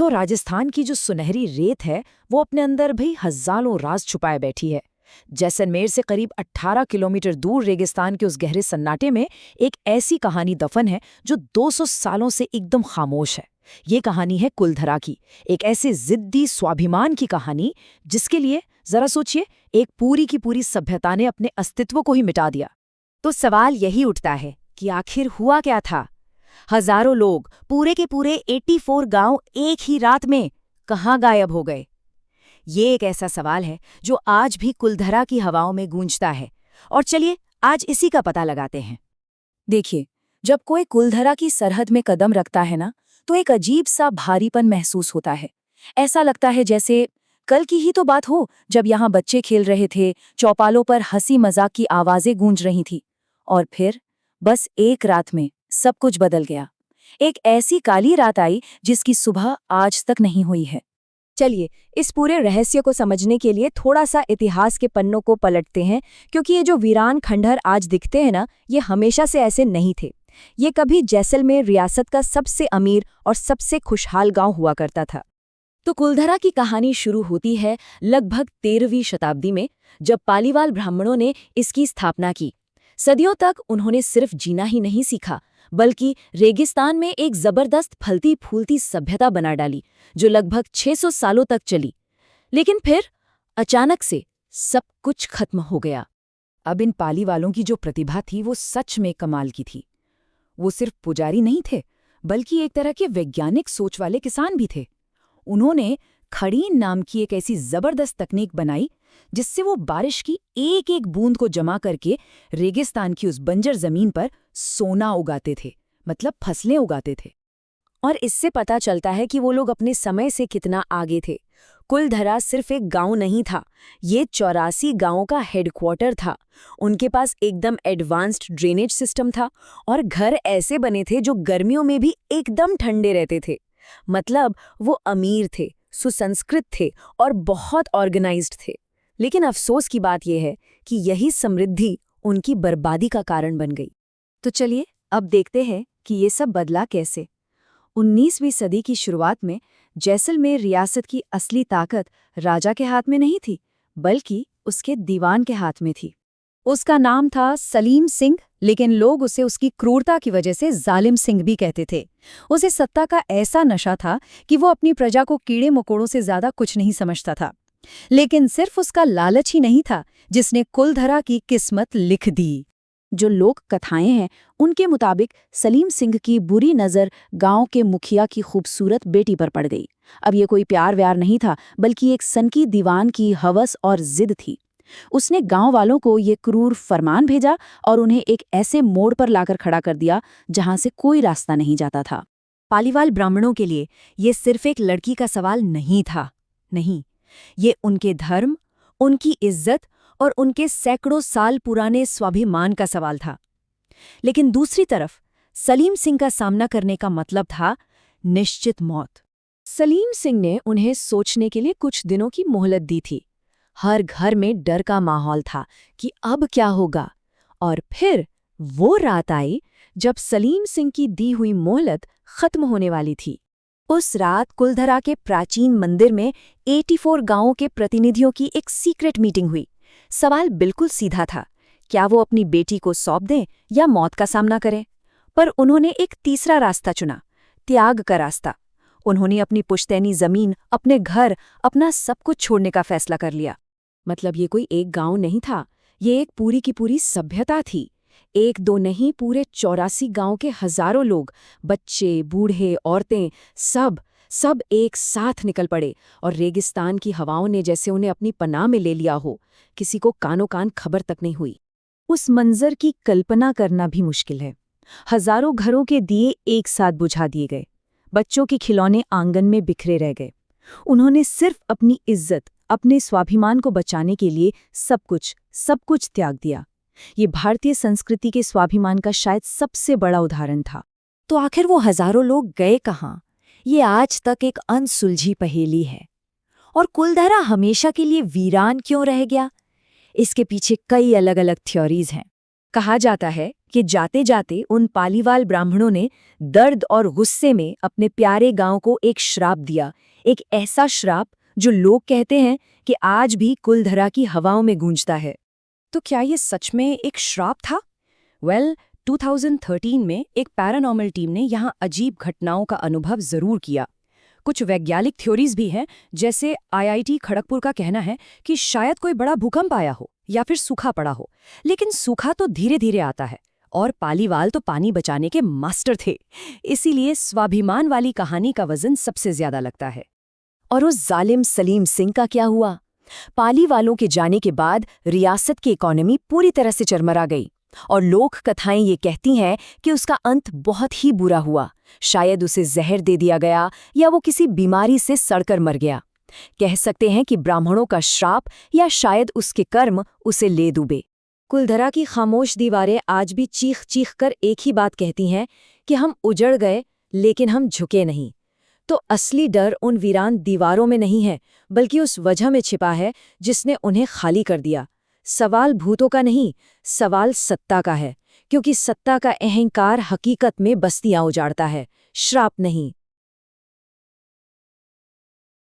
तो राजस्थान की जो सुनहरी रेत है वो अपने अंदर भी हजारों राज छुपाए बैठी है। जैसलमेर से करीब 18 किलोमीटर दूर रेगिस्तान के उस गहरे सन्नाटे में एक ऐसी कहानी दफन है जो 200 सालों से एकदम खामोश है। ये कहानी है कुलधरा की, एक ऐसे जिद्दी स्वाभिमान की कहानी जिसके लिए जरा सोचिए, एक पूरी की पूरी सभ्यता ने अपने अस्तित्व को ही मिटा दिया। तो सवाल यही उठता है कि आखिर हुआ क्या था? हजारों लोग, पूरे के पूरे 84 गांव एक ही रात में कहाँ गायब हो गए? ये एक ऐसा सवाल है जो आज भी कुलधरा की हवाओं में गूंजता है। और चलिए आज इसी का पता लगाते हैं। देखिए, जब कोई कुलधरा की सरहद में कदम रखता है ना, तो एक अजीब सा भारीपन महसूस होता है। ऐसा लगता है जैसे कल की ही तो बात हो, जब यहाँ बच्चे खेल रहे थे, चौपालों पर हंसी मजाक की आवाजें गूंज रही थी। और फिर बस एक रात में सब कुछ बदल गया। एक ऐसी काली रात आई जिसकी सुबह आज तक नहीं हुई है। चलिए इस पूरे रहस्य को समझने के लिए थोड़ा सा इतिहास के पन्नों को पलटते हैं, क्योंकि ये जो वीरान खंडहर आज दिखते हैं ना, ये हमेशा से ऐसे नहीं थे। ये कभी जैसलमेर रियासत का सबसे अमीर और सबसे खुशहाल गांव हुआ करता था। तो कुलधरा की कहानी शुरू होती है लगभग 13वीं शताब्दी में, जब पालीवाल ब्राह्मणों ने इसकी स्थापना की। सदियों तक उन्होंने सिर्फ जीना ही नहीं सीखा, बल्कि रेगिस्तान में एक जबरदस्त फलती फूलती सभ्यता बना डाली, जो लगभग 600 सालों तक चली। लेकिन फिर अचानक से सब कुछ खत्म हो गया। अब इन पाली वालों की जो प्रतिभा थी वो सच में कमाल की थी। वो सिर्फ पुजारी नहीं थे, बल्कि एक तरह के वैज्ञानिक सोच वाले किसान भी थे। उन्होंने खड़ीन नाम की एक ऐसी जबरदस्त तकनीक बनाई जिससे वो बारिश की एक एक बूंद को जमा करके रेगिस्तान की उस बंजर जमीन पर सोना उगाते थे, मतलब फसलें उगाते थे। और इससे पता चलता है कि वो लोग अपने समय से कितना आगे थे। कुलधरा सिर्फ एक गांव नहीं था, ये 84 गांवों का हेडक्वार्टर था। उनके पास एकदम एडवांस्ड ड्रेनेज सिस्टम था और घर ऐसे बने थे जो गर्मियों में भी एकदम ठंडे रहते थे। मतलब वो अमीर थे, सुसंस्कृत थे और बहुत ऑर्गेनाइज्ड थे। लेकिन अफसोस की बात यह है कि यही समृद्धि उनकी बर्बादी का कारण बन गई। तो चलिए अब देखते हैं कि ये सब बदला कैसे। 19वीं सदी की शुरुआत में जैसलमेर रियासत की असली ताकत राजा के हाथ में नहीं थी, बल्कि उसके दीवान के हाथ में थी। उसका नाम था सलीम सिंह, लेकिन लोग उसे उसकी क्रूरता की वजह से जालिम सिंह भी कहते थे। उसे सत्ता का ऐसा नशा था कि वो अपनी प्रजा को कीड़े मकोड़ों से ज्यादा कुछ नहीं समझता था। लेकिन सिर्फ उसका लालच ही नहीं था जिसने कुलधरा की किस्मत लिख दी। जो लोक कथाएं हैं उनके मुताबिक सलीम सिंह की बुरी नज़र गांव के मुखिया की खूबसूरत बेटी पर पड़ गई। अब ये कोई प्यार व्यार नहीं था, बल्कि एक सनकी दीवान की हवस और जिद थी। उसने गांव वालों को ये क्रूर फरमान भेजा और उन्हें एक ऐसे मोड़ पर लाकर खड़ा कर दिया जहां से कोई रास्ता नहीं जाता था। पालीवाल ब्राह्मणों के लिए ये सिर्फ एक लड़की का सवाल नहीं था, नहीं, ये उनके धर्म, उनकी इज्जत और उनके सैकड़ों साल पुराने स्वाभिमान का सवाल था। लेकिन दूसरी तरफ सलीम सिंह का सामना करने का मतलब था निश्चित मौत। सलीम सिंह ने उन्हें सोचने के लिए कुछ दिनों की मोहलत दी थी। हर घर में डर का माहौल था कि अब क्या होगा। और फिर वो रात आई जब सलीम सिंह की दी हुई मोहलत खत्म होने वाली थी। उस रात कुलधरा के प्राचीन मंदिर में 84 गांवों के प्रतिनिधियों की एक सीक्रेट मीटिंग हुई। सवाल बिल्कुल सीधा था, क्या वो अपनी बेटी को सौंप दें या मौत का सामना करें? पर उन्होंने एक तीसरा रास्ता चुना, त्याग का रास्ता। उन्होंने अपनी पुश्तैनी जमीन, अपने घर, अपना सब कुछ छोड़ने का फैसला कर लिया। मतलब ये कोई एक गांव नहीं था, ये एक पूरी की पूरी सभ्यता थी। एक दो नहीं, पूरे 84 गांव के हजारों लोग, बच्चे, बूढ़े, औरतें, सब एक साथ निकल पड़े और रेगिस्तान की हवाओं ने जैसे उन्हें अपनी पनाह में ले लिया हो। किसी को कानों कान खबर तक नहीं हुई। उस मंजर की कल्पना करना भी मुश्किल है। हजारों घरों के दिए एक साथ बुझा दिए गए, बच्चों के खिलौने आंगन में बिखरे रह गए। उन्होंने सिर्फ अपनी इज्जत, अपने स्वाभिमान को बचाने के लिए सब कुछ त्याग दिया। ये भारतीय संस्कृति के स्वाभिमान का शायद सबसे बड़ा उदाहरण था। तो आखिर वो हजारों लोग गए कहाँ? ये आज तक एक अनसुलझी पहेली है। और कुलधरा हमेशा के लिए वीरान क्यों रह गया? इसके पीछे कई अलग अलग थ्योरीज हैं। कहा जाता है कि जाते जाते उन पालीवाल ब्राह्मणों ने दर्द और गुस्से में अपने प्यारे गांव को एक श्राप दिया, एक ऐसा श्राप जो लोग कहते हैं कि आज भी कुलधरा की हवाओं में गूंजता है। तो क्या ये सच में एक श्राप था? 2013 में एक पैरानॉर्मल टीम ने यहाँ अजीब घटनाओं का अनुभव जरूर किया। कुछ वैज्ञानिक थ्योरीज भी हैं, जैसे IIT खड़गपुर का कहना है कि शायद कोई बड़ा भूकंप आया हो या फिर सूखा पड़ा हो, लेकिन सूखा तो धीरे धीरे आता है और पालीवाल तो पानी बचाने के मास्टर थे, इसीलिए स्वाभिमान वाली कहानी का वजन सबसे ज्यादा लगता है। और उस जालिम सलीम सिंह का क्या हुआ? पालीवालों के जाने के बाद रियासत की इकोनॉमी पूरी तरह से चरमरा गई और लोक कथाएं ये कहती हैं कि उसका अंत बहुत ही बुरा हुआ। शायद उसे जहर दे दिया गया या वो किसी बीमारी से सड़कर मर गया। कह सकते हैं कि ब्राह्मणों का श्राप या शायद उसके कर्म उसे ले डूबे। कुलधरा की खामोश दीवारें आज भी चीख चीख कर एक ही बात कहती हैं कि हम उजड़ गए लेकिन हम झुके नहीं। तो असली डर उन वीरान दीवारों में नहीं है, बल्कि उस वजह में छिपा है जिसने उन्हें खाली कर दिया। सवाल भूतों का नहीं, सवाल सत्ता का है, क्योंकि सत्ता का अहंकार हकीकत में बस्तियां उजाड़ता है, श्राप नहीं।